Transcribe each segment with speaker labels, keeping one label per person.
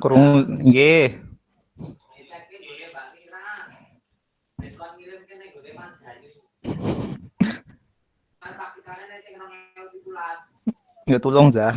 Speaker 1: Kurung nggih. Ya tolong za.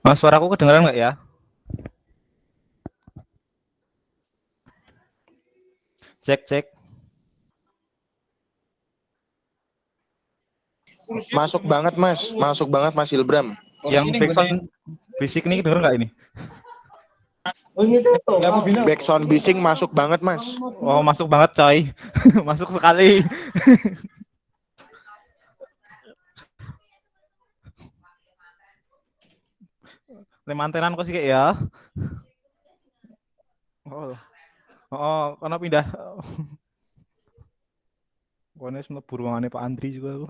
Speaker 1: Mas, suaraku kedengeran nggak ya? Cek cek.
Speaker 2: Masuk banget Mas Ilbram.
Speaker 1: Yang backsound basic ini kedengeran nggak ini?
Speaker 2: Backsound bising masuk banget Mas.
Speaker 1: Oh, masuk banget coy. Masuk sekali. Lemantenan kok sih kayak ya. Oh, oh, karena pindah. Kono wis mlebu ruangane Pak Andri juga aku.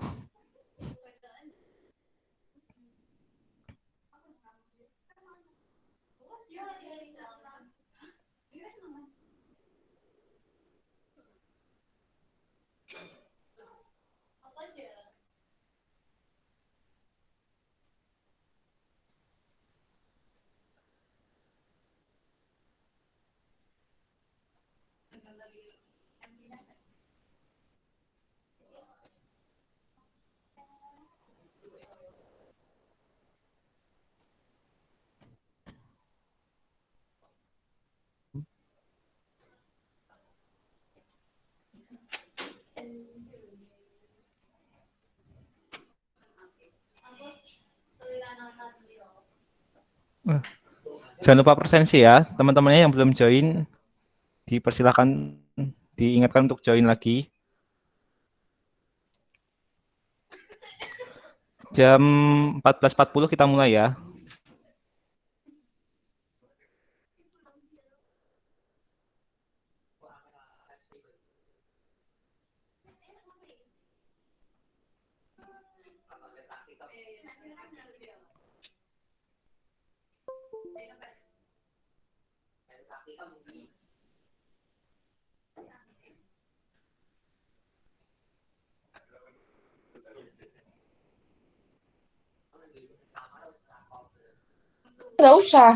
Speaker 1: Jangan lupa presensi ya, teman-temannya yang belum join dipersilakan diingatkan untuk join lagi. Jam 14.40 kita mulai ya.
Speaker 3: Nggak usah.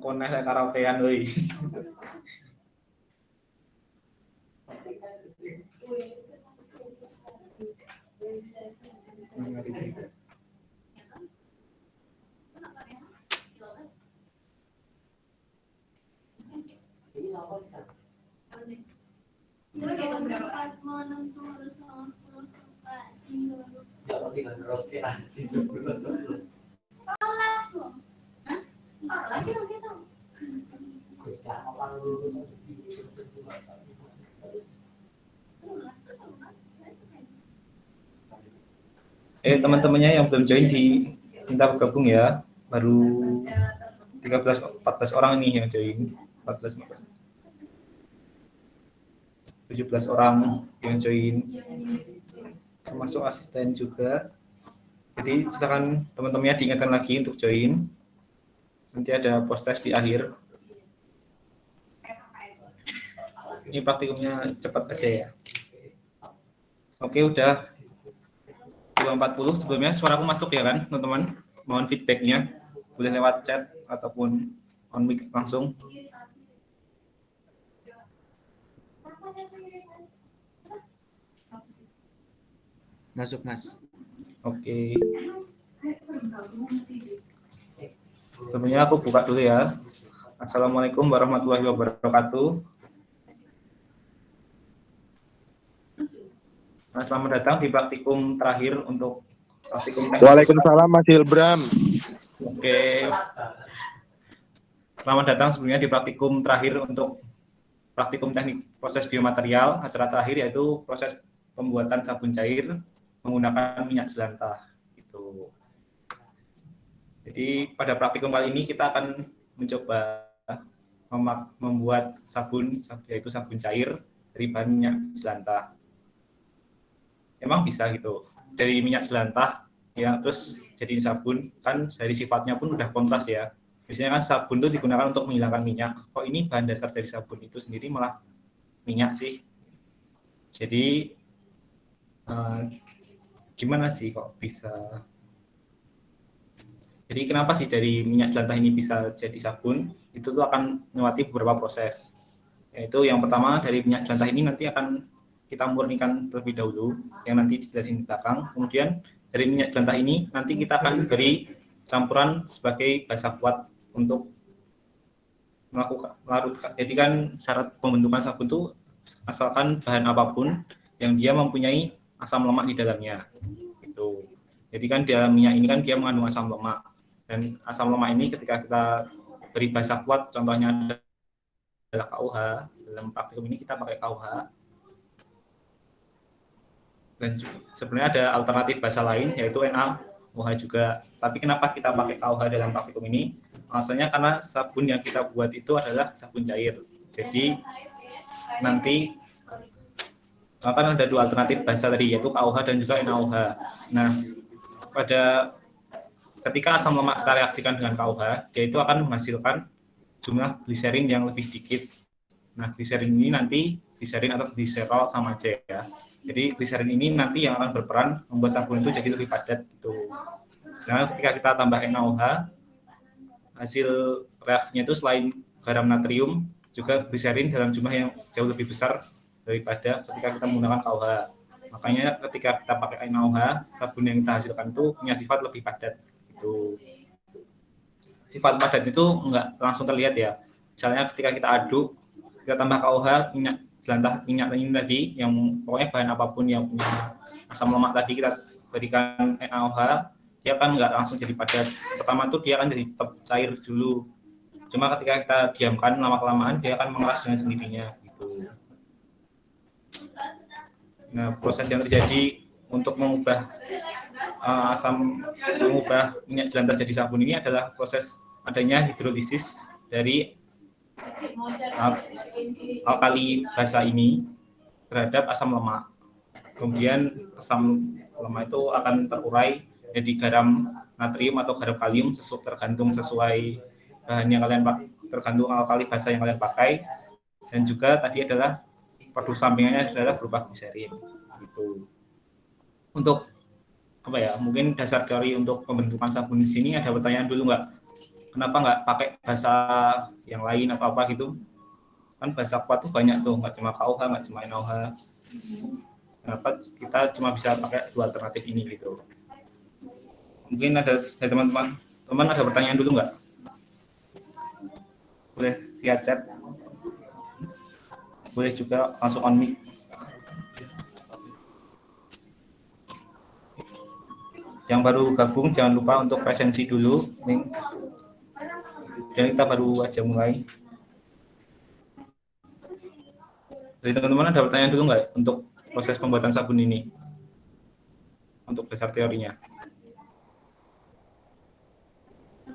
Speaker 1: Koneh lek karaokean euy. Teman-temannya yang belum join minta bergabung ya. Baru 14 orang ini yang join. 17 orang yang join. Termasuk asisten juga. Jadi silakan teman-temannya diingatkan lagi untuk join. Nanti ada post test di akhir. Ini praktikumnya cepat aja ya. Oke, udah 2.40. Sebelumnya suaraku masuk ya kan, teman-teman? Mohon feedbacknya. Boleh lewat chat ataupun on mic langsung.
Speaker 4: Masuk, Mas.
Speaker 1: Oke. Sebelumnya aku buka dulu ya. Assalamualaikum warahmatullahi wabarakatuh. Selamat datang di praktikum terakhir untuk praktikum teknik.
Speaker 2: Waalaikumsalam Mas Ilbram.
Speaker 1: Oke. Selamat datang sebelumnya di praktikum terakhir untuk praktikum teknik proses biomaterial. Acara terakhir yaitu proses pembuatan sabun cair menggunakan minyak jelantah. Gitu. Jadi pada praktikum kali ini kita akan mencoba membuat sabun, yaitu sabun cair dari bahan minyak jelantah. Emang bisa gitu dari minyak jelantah ya terus jadi sabun, kan dari sifatnya pun udah kontras ya. Biasanya kan sabun itu digunakan untuk menghilangkan minyak, kok ini bahan dasar dari sabun itu sendiri malah minyak sih. Jadi gimana sih kok bisa, jadi kenapa sih dari minyak jelantah ini bisa jadi sabun? Itu tuh akan melewati beberapa proses, yaitu yang pertama dari minyak jelantah ini nanti akan kita murnikan terlebih dahulu, yang nanti dijelasin di belakang. Kemudian dari minyak jelantah ini nanti kita akan beri campuran sebagai basa kuat untuk melakukan larutkan. Jadi kan syarat pembentukan sabun itu asalkan bahan apapun yang dia mempunyai asam lemak di dalamnya. Gitu. Jadi kan di dalam minyak ini kan dia mengandung asam lemak, dan asam lemak ini ketika kita beri basa kuat, contohnya adalah KUH. Dalam praktikum ini kita pakai KUH. Dan sebenarnya ada alternatif basa lain yaitu NaOH juga. Tapi kenapa kita pakai KUH dalam praktikum ini? Alasannya karena sabun yang kita buat itu adalah sabun cair. Jadi nanti akan ada dua alternatif basa tadi, yaitu KUH dan juga NaOH. Nah, ketika asam lemak kita reaksikan dengan KUH, dia itu akan menghasilkan jumlah gliserin yang lebih sedikit. Nah, gliserin ini nanti gliserin atau gliserol sama aja ya. Jadi gliserin ini nanti yang akan berperan membuat sabun itu jadi lebih padat gitu. Nah, ketika kita tambah NaOH, hasil reaksinya itu selain garam natrium, juga gliserin dalam jumlah yang jauh lebih besar daripada ketika kita menggunakan KUH. Makanya ketika kita pakai NaOH, sabun yang kita hasilkan itu punya sifat lebih padat gitu. Sifat padat itu enggak langsung terlihat ya. Misalnya ketika kita aduk, kita tambah KUH, minyak jelantah, minyak ini tadi, yang pokoknya bahan apapun yang punya asam lemak tadi kita berikan NaOH, dia kan nggak langsung jadi padat. Pertama tuh dia akan jadi tetap cair dulu. Cuma ketika kita diamkan lama-kelamaan, dia akan mengeras dengan sendirinya gitu. Nah, proses yang terjadi untuk mengubah minyak jelantah jadi sabun ini adalah proses adanya hidrolisis dari alkali basa ini terhadap asam lemak. Kemudian asam lemak itu akan terurai jadi garam natrium atau garam kalium tergantung sesuai bahan yang kalian pakai, tergantung alkali basa yang kalian pakai. Dan juga tadi adalah produk sampingannya adalah berupa gliserin gitu. Untuk apa ya, mungkin dasar teori untuk pembentukan sabun di sini ada pertanyaan dulu nggak? Kenapa nggak pakai bahasa yang lain atau apa gitu? Kan bahasa kuat tuh banyak tuh, nggak cuma KUH, nggak cuma NaOH. Kenapa kita cuma bisa pakai dua alternatif ini gitu? Mungkin ada dari teman-teman ada pertanyaan dulu nggak? Boleh via chat, boleh juga langsung on mic. Yang baru gabung jangan lupa untuk presensi dulu, dan kita baru aja mulai. Dari teman-teman ada pertanyaan dulu nggak untuk proses pembuatan sabun ini? Untuk dasar teorinya.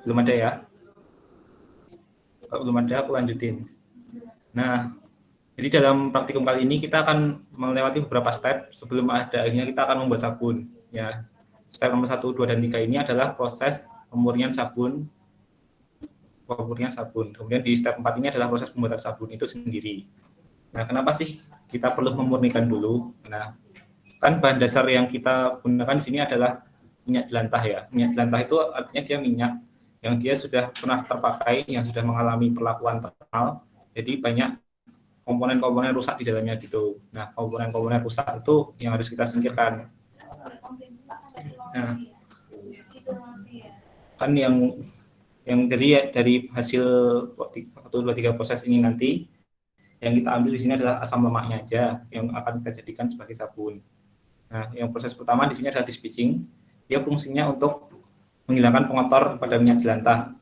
Speaker 1: Belum ada ya? Kalau belum ada, aku lanjutin. Nah, jadi dalam praktikum kali ini kita akan melewati beberapa step sebelum akhirnya kita akan membuat sabun. Ya, step nomor 1, 2, dan 3 ini adalah proses pemurnian sabun. Kemudian di step 4 ini adalah proses pembuatan sabun itu sendiri. Nah, kenapa sih kita perlu memurnikan dulu? Nah, kan bahan dasar yang kita gunakan di sini adalah minyak jelantah ya. Minyak jelantah itu artinya dia minyak yang dia sudah pernah terpakai, yang sudah mengalami perlakuan thermal, jadi banyak komponen-komponen rusak di dalamnya gitu. Nah, komponen-komponen rusak itu yang harus kita singkirkan. Nah, kan yang dari hasil 1, 2, 3 proses ini nanti yang kita ambil di sini adalah asam lemaknya aja yang akan kita jadikan sebagai sabun. Nah, yang proses pertama di sini adalah dispitching. Dia fungsinya untuk menghilangkan pengotor pada minyak jelantah.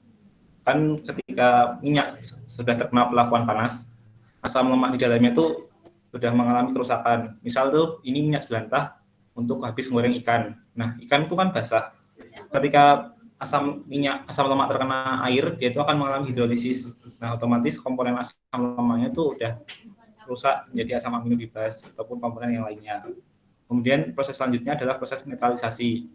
Speaker 1: Kan ketika minyak sudah terkena perlakuan panas, asam lemak di dalamnya itu sudah mengalami kerusakan. Misal tuh ini minyak jelantah untuk habis goreng ikan. Nah, ikan itu kan basah. Ketika asam lemak terkena air, dia itu akan mengalami hidrolisis. Nah, otomatis komponen asam lemaknya itu udah rusak menjadi asam aminobibas ataupun komponen yang lainnya. Kemudian proses selanjutnya adalah proses netralisasi.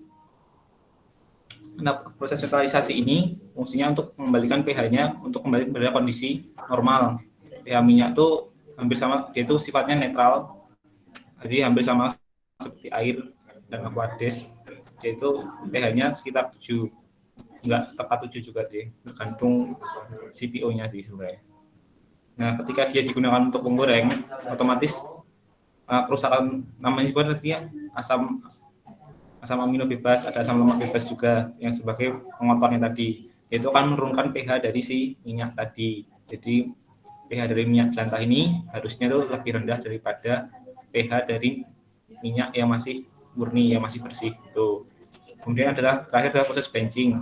Speaker 1: Nah, proses netralisasi ini fungsinya untuk mengembalikan pH-nya untuk kembali kepada kondisi normal. pH minyak itu hampir sama, dia itu sifatnya netral, jadi hampir sama seperti air dan Aquades. Dia itu pH-nya sekitar 7, nggak tepat 7 juga deh, tergantung CPO-nya sih sebenarnya. Nah, ketika dia digunakan untuk menggoreng, otomatis kerusakan namanya juga artinya asam amino bebas, ada asam lemak bebas juga yang sebagai pengotornya tadi. Itu akan menurunkan pH dari si minyak tadi. Jadi pH dari minyak jelantah ini harusnya itu lebih rendah daripada pH dari minyak yang masih murni, yang masih bersih itu. Kemudian terakhir adalah proses benching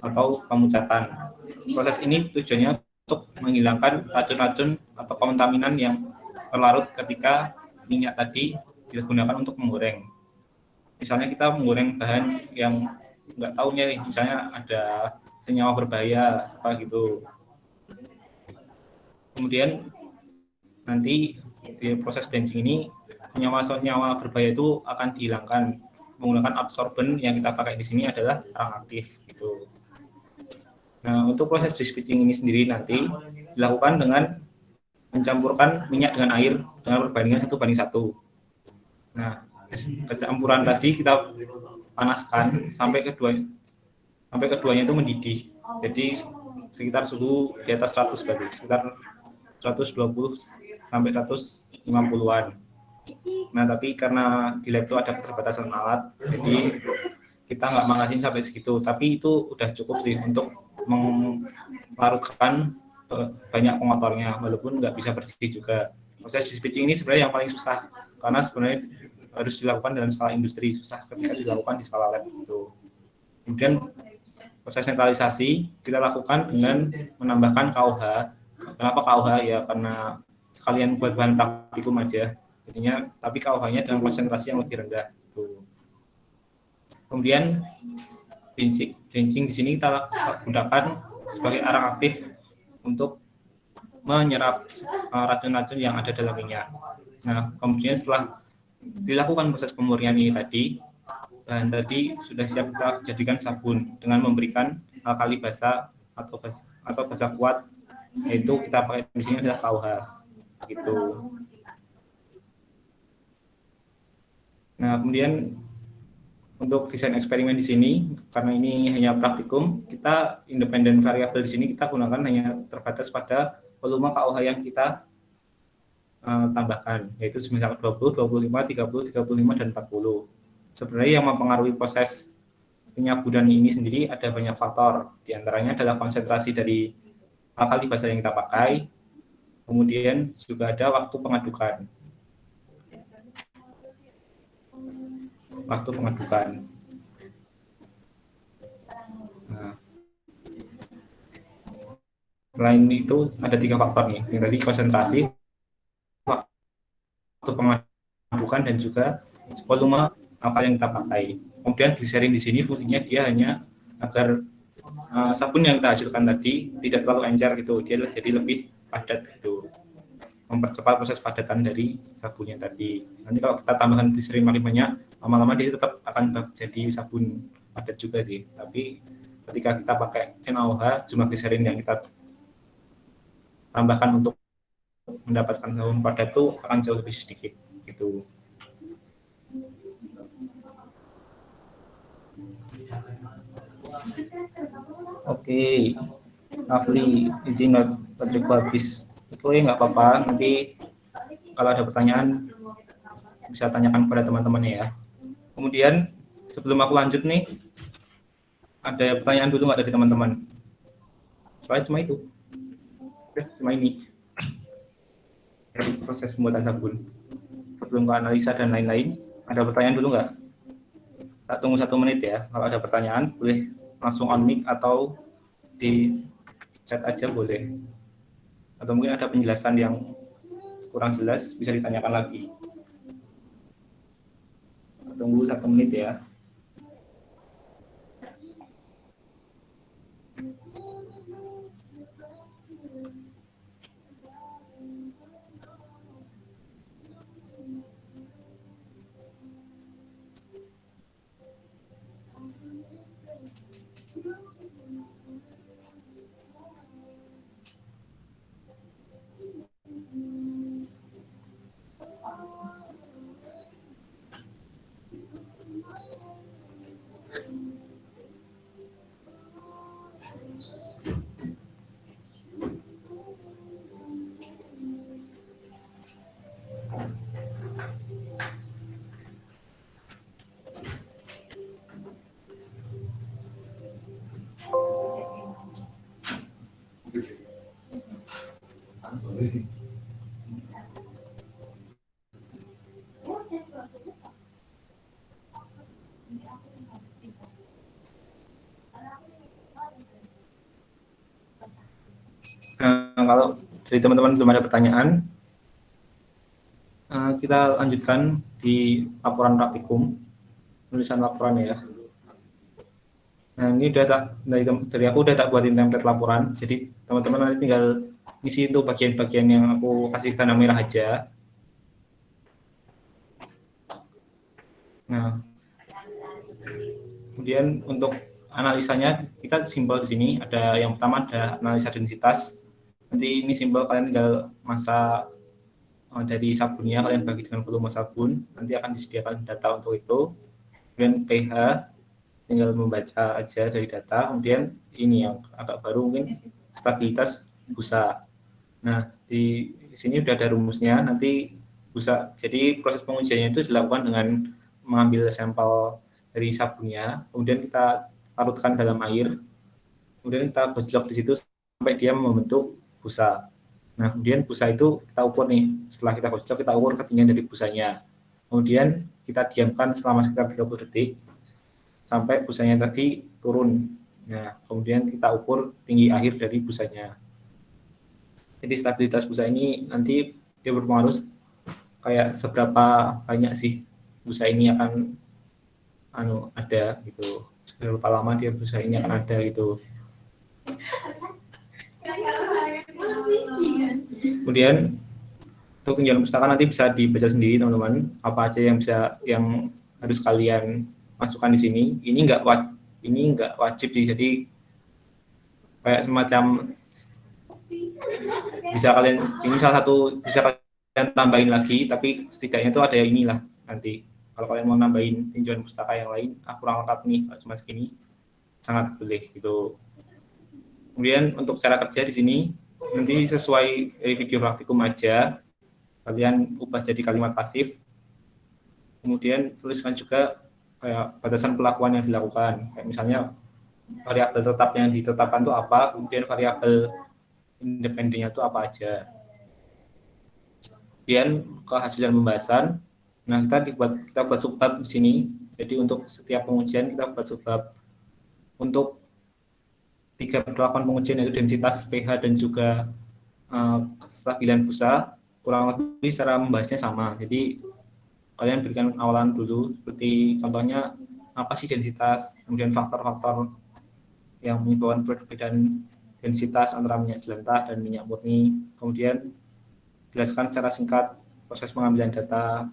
Speaker 1: atau pemucatan. Proses ini tujuannya untuk menghilangkan racun-racun atau kontaminan yang terlarut ketika minyak tadi digunakan untuk menggoreng. Misalnya kita menggoreng bahan yang nggak tahunya nih, misalnya ada senyawa berbahaya apa gitu. Kemudian nanti di proses benching ini senyawa berbahaya itu akan dihilangkan menggunakan absorben yang kita pakai di sini adalah arang aktif gitu. Nah, untuk proses dispitching ini sendiri nanti dilakukan dengan mencampurkan minyak dengan air dengan perbandingan 1:1. Nah, campuran tadi kita panaskan sampai keduanya itu mendidih. Jadi sekitar suhu di atas 100 berarti, sekitar 120 sampai 150-an. Nah, tapi karena di lab itu ada keterbatasan alat, jadi kita nggak mangkasin sampai segitu. Tapi itu udah cukup sih untuk melarutkan banyak pengotornya, walaupun nggak bisa bersih juga. Proses dispitching ini sebenarnya yang paling susah, karena sebenarnya harus dilakukan dalam skala industri, susah ketika dilakukan di skala lab itu. Kemudian proses netralisasi kita lakukan dengan menambahkan KOH. Kenapa KOH? Ya karena sekalian buat bahan praktikum aja. Jadinya, tapi KOH-nya dengan konsentrasi yang lebih rendah. Kemudian benching di sini kita gunakan sebagai arang aktif untuk menyerap racun-racun yang ada dalam minyak. Nah, kemudian setelah dilakukan proses pemurnian ini tadi, bahan tadi sudah siap kita jadikan sabun dengan memberikan alkali basa atau basa kuat, yaitu kita pakai di sini adalah KOH gitu. Nah, kemudian untuk desain eksperimen di sini, karena ini hanya praktikum, kita independen variabel di sini kita gunakan hanya terbatas pada volume KOH yang kita tambahkan, yaitu semisal 20, 25, 30, 35, dan 40. Sebenarnya yang mempengaruhi proses penyabunan ini sendiri ada banyak faktor, diantaranya adalah konsentrasi dari alkali basa yang kita pakai, kemudian juga ada waktu pengadukan. Nah, selain itu ada 3 faktor nih, yang tadi konsentrasi, waktu pengadukan, dan juga volume alkali yang kita pakai. Kemudian glycerin di sini fungsinya dia hanya agar sabun yang kita hasilkan tadi tidak terlalu encer gitu, dia jadi lebih padat gitu, mempercepat proses padatan dari sabunnya tadi. Nanti kalau kita tambahkan glycerin makin banyak, lama-lama dia tetap akan jadi sabun padat juga sih. Tapi ketika kita pakai NaOH, jumlah glycerin yang kita tambahkan untuk mendapatkan sabun padat itu akan jauh lebih sedikit gitu. Oke, Rafli, izin bateraiku habis. Oke, nggak apa-apa. Nanti kalau ada pertanyaan bisa tanyakan kepada teman-teman ya. Kemudian sebelum aku lanjut nih, ada pertanyaan dulu nggak dari teman-teman? Soalnya cuma itu. Cuma ini. Dari proses pembuatan sabun. Sebelum ke analisa dan lain-lain, ada pertanyaan dulu nggak? Kita tunggu 1 menit ya. Kalau ada pertanyaan, boleh langsung on mic atau di chat aja boleh. Atau mungkin ada penjelasan yang kurang jelas, bisa ditanyakan lagi. Tunggu 1 menit ya. Kalau dari teman-teman belum ada pertanyaan, kita lanjutkan di laporan praktikum, tulisan laporan ya. Nah, ini dari aku udah tak buatin template laporan, jadi teman-teman nanti tinggal isi itu bagian-bagian yang aku kasih tanda merah aja. Nah, kemudian untuk analisanya kita simpel di sini. Ada yang pertama ada analisa densitas. Nanti ini simpel, kalian tinggal masak dari sabunnya, kalian bagi dengan volume sabun, nanti akan disediakan data untuk itu. Kemudian pH, tinggal membaca aja dari data. Kemudian ini yang agak baru mungkin stabilitas busa. Nah, di sini udah ada rumusnya. Nanti busa, jadi proses pengujiannya itu dilakukan dengan mengambil sampel dari sabunnya, kemudian kita larutkan dalam air, kemudian kita gojlok di situ sampai dia membentuk busa. Nah, kemudian busa itu kita ukur nih, setelah kita gojlok kita ukur ketinggian dari busanya. Kemudian kita diamkan selama sekitar 30 detik sampai busanya tadi turun. Nah, kemudian kita ukur tinggi akhir dari busanya. Jadi stabilitas busa ini nanti dia berpengaruh kayak seberapa banyak sih busa ini akan ada gitu, seberapa lama dia busa ini akan ada gitu. Kemudian untuk tinjauan pustaka nanti bisa dibaca sendiri teman-teman, apa aja yang harus kalian masukkan di sini. Ini nggak wajib sih, jadi kayak semacam bisa kalian, ini salah satu bisa kalian tambahin lagi, tapi setidaknya itu ada inilah nanti Kalau kalian mau nambahin tinjauan pustaka yang lain, kurang lengkap nih, cuma segini, sangat boleh gitu. Kemudian untuk cara kerja di sini, nanti sesuai dari video praktikum aja, kalian ubah jadi kalimat pasif. Kemudian tuliskan juga kayak batasan pelakuan yang dilakukan. Kayak misalnya variabel tetap yang ditetapkan itu apa, kemudian variabel independennya itu apa aja. Kemudian ke hasil dan pembahasan. Nah, kita buat subbab di sini. Jadi untuk setiap pengujian kita buat subbab. Untuk 3 perlakuan pengujian yaitu densitas, pH dan juga kestabilan busa, kurang lebih cara membahasnya sama. Jadi kalian berikan awalan dulu, seperti contohnya apa sih densitas, kemudian faktor-faktor yang menyebabkan perbedaan densitas antara minyak jelantah dan minyak murni. Kemudian jelaskan secara singkat proses pengambilan data.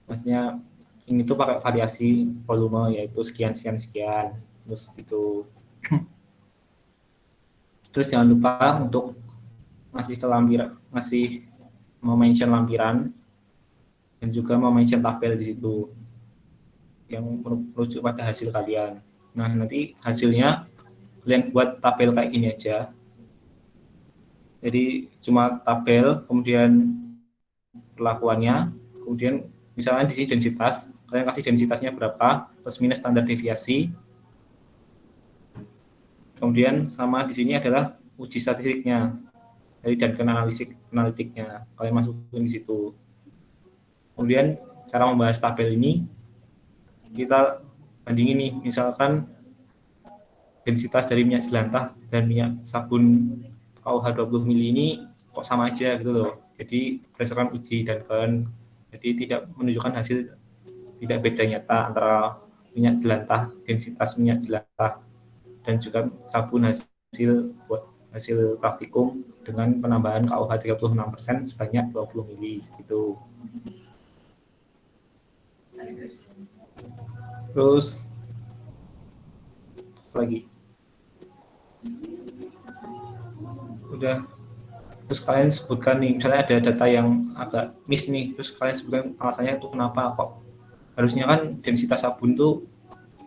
Speaker 1: Maksudnya ini tuh pakai variasi volume yaitu sekian sekian sekian. Terus itu. Terus jangan lupa untuk ngasih mention lampiran dan juga mention tabel di situ yang merujuk pada hasil kalian. Nah, nanti hasilnya kalian buat tabel kayak gini aja. Jadi cuma tabel, kemudian perlakuannya, kemudian misalnya di sini densitas, kalian kasih densitasnya berapa, plus minus standar deviasi. Kemudian sama di sini adalah uji statistiknya, dan analitiknya, kalian masukin di situ. Kemudian cara membahas tabel ini, kita bandingin nih, misalkan densitas dari minyak jelantah dan minyak sabun KUH 20 mili ini kok sama aja gitu loh. Jadi berdasarkan uji dan jadi tidak menunjukkan hasil, tidak beda nyata antara minyak jelantah, densitas minyak jelantah dan juga sabun hasil praktikum dengan penambahan KUH 36% sebanyak 20 mili gitu. Terus lagi udah, terus kalian sebutkan nih, misalnya ada data yang agak miss nih, terus kalian sebutkan alasannya itu kenapa kok harusnya kan densitas sabun tuh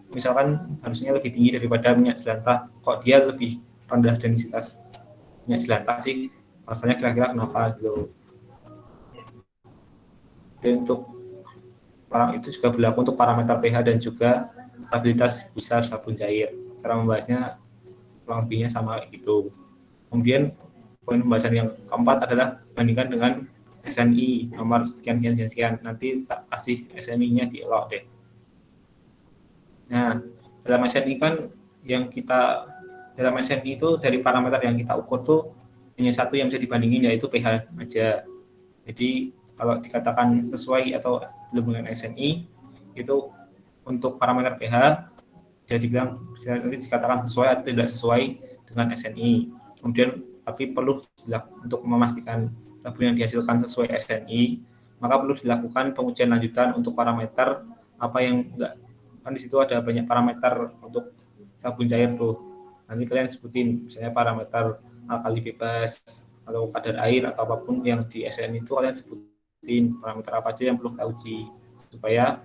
Speaker 1: misalkan harusnya lebih tinggi daripada minyak jelantah, kok dia lebih rendah densitas minyak jelantah sih, alasannya kira-kira kenapa gitu. Dan untuk itu juga berlaku untuk parameter pH dan juga stabilitas besar sabun cair. Cara membahasnya kurang lebihnya sama gitu. Kemudian poin pembahasan yang keempat adalah bandingkan dengan SNI nomor sekian. Nanti tak kasih SNI-nya di elok deh. Nah, dalam SNI kan dalam SNI itu dari parameter yang kita ukur tuh hanya satu yang bisa dibandingin, yaitu pH aja. Jadi kalau dikatakan sesuai atau belum dengan SNI, itu untuk parameter pH jadi nanti dikatakan sesuai atau tidak sesuai dengan SNI. Kemudian tapi perlu untuk memastikan sabun yang dihasilkan sesuai SNI, maka perlu dilakukan pengujian lanjutan untuk parameter apa yang enggak, kan di situ ada banyak parameter untuk sabun cair tuh. Nanti kalian sebutin misalnya parameter alkali bebas atau kadar air atau apapun yang di SNI itu kalian sebutin parameter apa aja yang perlu kita uji supaya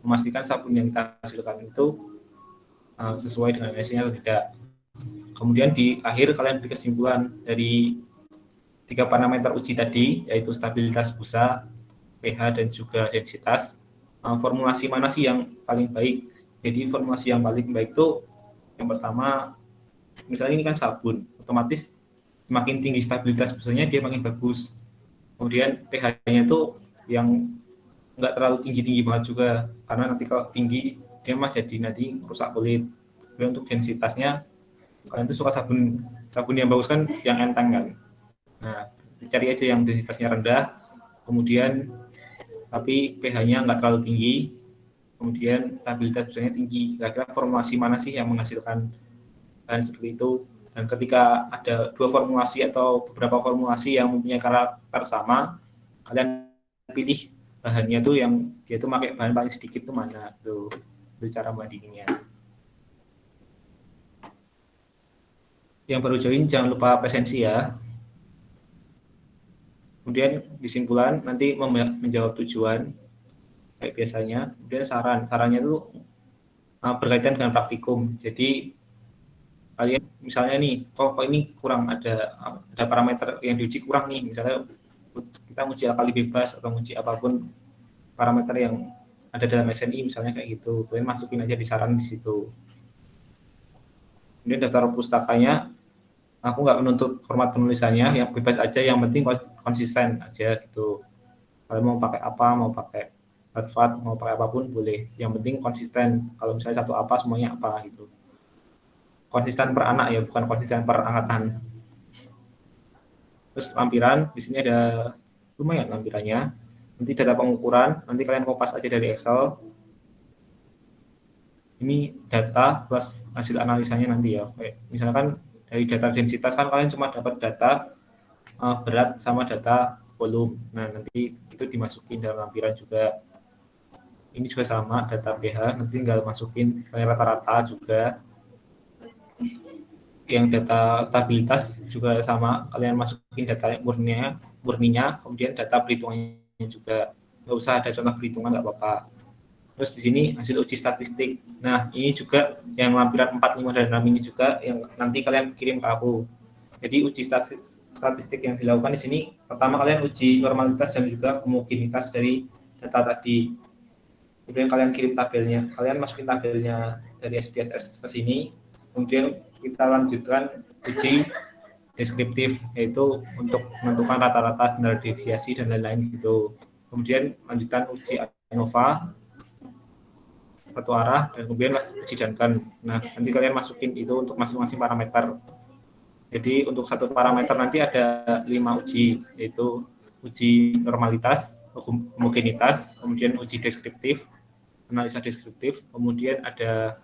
Speaker 1: memastikan sabun yang kita hasilkan itu sesuai dengan SNI atau tidak. Kemudian di akhir kalian beri kesimpulan dari 3 parameter uji tadi, yaitu stabilitas busa, pH dan juga densitas. Formulasi mana sih yang paling baik? Jadi formulasi yang paling baik itu yang pertama, misalnya ini kan sabun, otomatis semakin tinggi stabilitas busanya dia makin bagus. Kemudian pH-nya itu yang nggak terlalu tinggi banget juga, karena nanti kalau tinggi dia masih jadi nanti rusak kulit. Kemudian untuk densitasnya, kalian tuh suka sabun yang bagus kan, yang enteng kan. Nah, cari aja yang densitasnya rendah, kemudian tapi pH-nya nggak terlalu tinggi, kemudian stabilitas busanya tinggi. Kira-kira formulasi mana sih yang menghasilkan bahan seperti itu? Dan ketika ada 2 formulasi atau beberapa formulasi yang mempunyai karakter sama, kalian pilih bahannya tuh yang dia tuh pakai bahan paling sedikit tuh mana tuh. Itu cara bandinginnya. Yang baru join jangan lupa presensi ya. Kemudian kesimpulan nanti menjawab tujuan kayak biasanya. Kemudian sarannya itu berkaitan dengan praktikum. Jadi kalian misalnya nih, kok ini kurang ada parameter yang diuji kurang nih, misalnya kita uji kali bebas atau uji apapun parameter yang ada dalam SNI misalnya kayak gitu, kalian masukin aja di saran di situ. Kemudian daftar pustakanya, aku nggak menuntut format penulisannya, yang bebas aja, yang penting konsisten aja gitu. Kalian mau pakai apa, mau pakai Harvard, mau pakai apapun boleh, yang penting konsisten. Kalau misalnya satu apa semuanya apa gitu, konsisten per anak ya, bukan konsisten per angkatan. Terus lampiran, di sini ada lumayan lampirannya. Nanti data pengukuran, nanti kalian kopas aja dari Excel. Ini data plus hasil analisanya nanti ya. Kayak misalkan dari data densitas kan kalian cuma dapat data berat sama data volume. Nah, nanti itu dimasukin dalam lampiran juga. Ini juga sama, data pH, nanti tinggal masukin rata-rata juga. Yang data stabilitas juga sama, kalian masukin data murninya, kemudian data perhitungannya juga. Nggak usah ada contoh perhitungan, nggak apa-apa. Terus di sini hasil uji statistik. Nah, ini juga yang lampiran 4, 5, dan 6 ini juga yang nanti kalian kirim ke aku. Jadi uji statistik yang dilakukan di sini, pertama kalian uji normalitas dan juga homogenitas dari data tadi. Kemudian kalian kirim tabelnya, kalian masukin tabelnya dari SPSS ke sini. Kemudian kita lanjutkan uji deskriptif, yaitu untuk menentukan rata-rata, standar deviasi, dan lain-lain gitu. Kemudian lanjutan uji ANOVA satu arah, dan kemudian uji Duncan. Nah, nanti kalian masukin itu untuk masing-masing parameter. Jadi untuk satu parameter nanti ada 5 uji, yaitu uji normalitas, homogenitas, kemudian uji deskriptif, analisa deskriptif, kemudian ada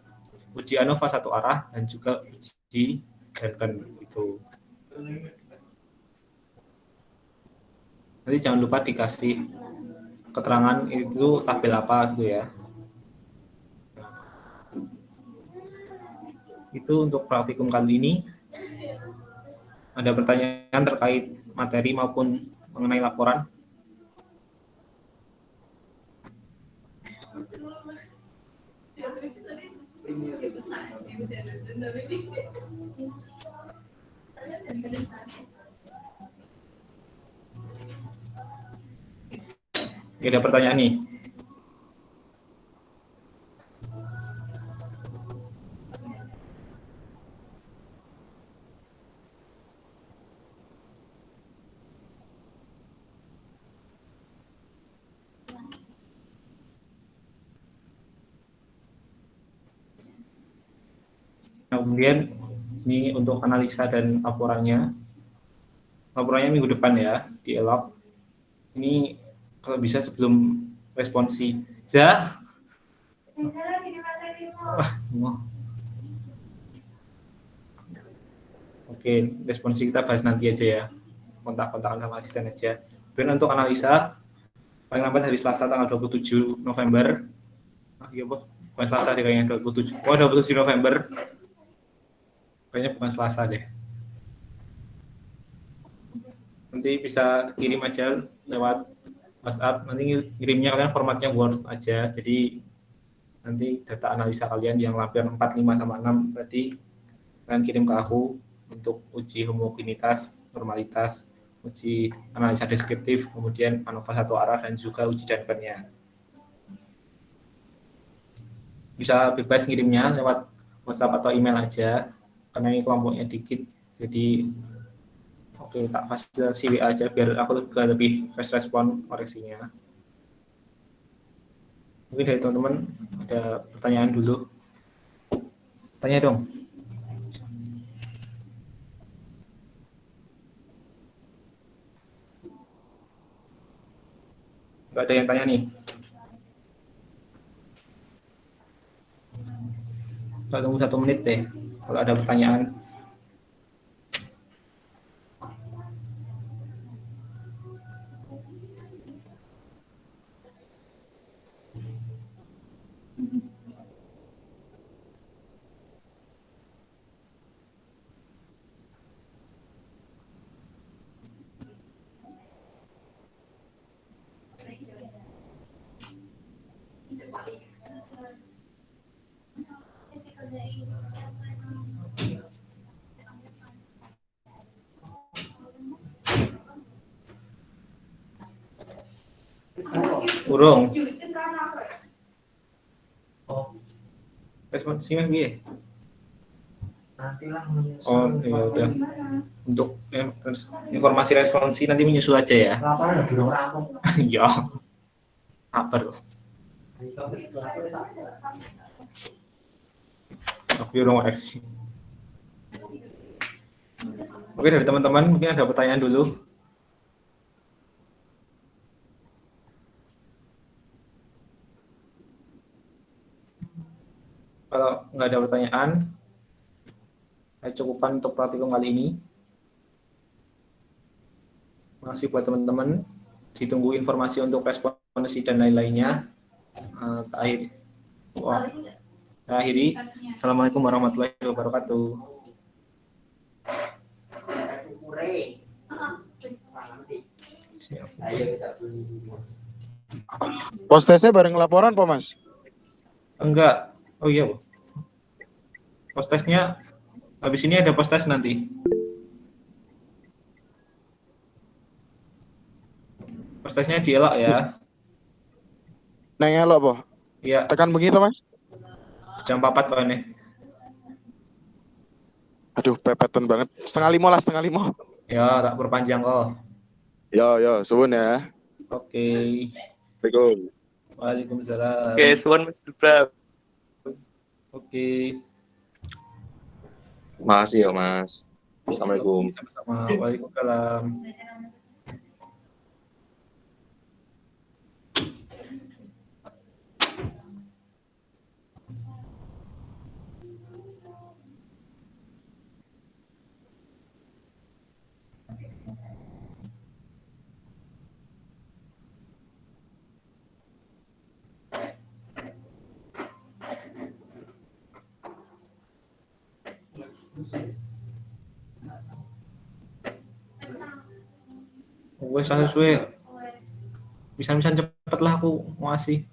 Speaker 1: uji ANOVA satu arah, dan juga uji Duncan gitu. Nanti jangan lupa dikasih keterangan itu tabel apa gitu ya. Itu untuk praktikum kali ini. Ada pertanyaan terkait materi maupun mengenai laporan? Ada pertanyaan nih. Nah, kemudian ini untuk analisa dan laporannya. Laporannya minggu depan ya, di ELOP. Ini kalau bisa sebelum responsi. Oke, responsi kita bahas nanti aja ya. Kontak-kontakan sama asisten aja. Dan untuk analisa, paling lambat hari Selasa tanggal 27 November. Iya, bukan Selasa deh kayaknya, 27. 27 November. Kayaknya bukan Selasa deh. Nanti bisa kirim aja lewat WhatsApp. Nanti kirimnya kalian formatnya Word aja. Jadi nanti data analisa kalian yang lampiran 4, 5, sama 6 tadi kalian kirim ke aku untuk uji homogenitas, normalitas, uji analisa deskriptif, kemudian ANOVA satu arah, dan juga uji Duncan-nya. Bisa bebas ngirimnya lewat WhatsApp atau email aja, karena ini kelompoknya dikit, jadi oke, tak fasilitasi WA aja biar aku lebih fast respon koreksinya. Mungkin dari teman-teman ada pertanyaan dulu. Tanya dong. Nggak ada yang tanya nih. Kita tunggu 1 menit deh kalau ada pertanyaan. Urung. Responsinya piye? Oh, ya udah. Untuk informasi responsi nanti menyusul aja ya. Ya. Sabar. Tapi urung reaksi. Oke, dari teman-teman mungkin ada pertanyaan dulu. Kalau nggak ada pertanyaan, saya cukupkan untuk praktikum kali ini. Masih buat teman-teman, ditunggu informasi untuk responsi dan lain-lainnya. Akhiri. Assalamualaikum warahmatullahi wabarakatuh.
Speaker 2: Post testnya bareng laporan, Pak Mas?
Speaker 1: Enggak. Oh iya, Bu. Post testnya habis ini ada post test nanti. Post testnya dielak ya.
Speaker 2: Neng elok, Po.
Speaker 1: Iya,
Speaker 2: Tekan begitu, Mas?
Speaker 1: jam 4 kok ini.
Speaker 2: Aduh, pepetan banget. 4:30 lah, 4:30.
Speaker 1: Ya, tak perpanjang kok.
Speaker 2: Yo, suwun ya.
Speaker 1: Oke.
Speaker 2: Assalamualaikum.
Speaker 1: Waalaikumsalam.
Speaker 5: Oke, suwun Mas Bram.
Speaker 1: Oke.
Speaker 6: Makasih ya Mas. Assalamualaikum.
Speaker 1: Sama-sama. Waalaikumsalam. Wes sesuai. Bisa cepet lah aku mau ngasih.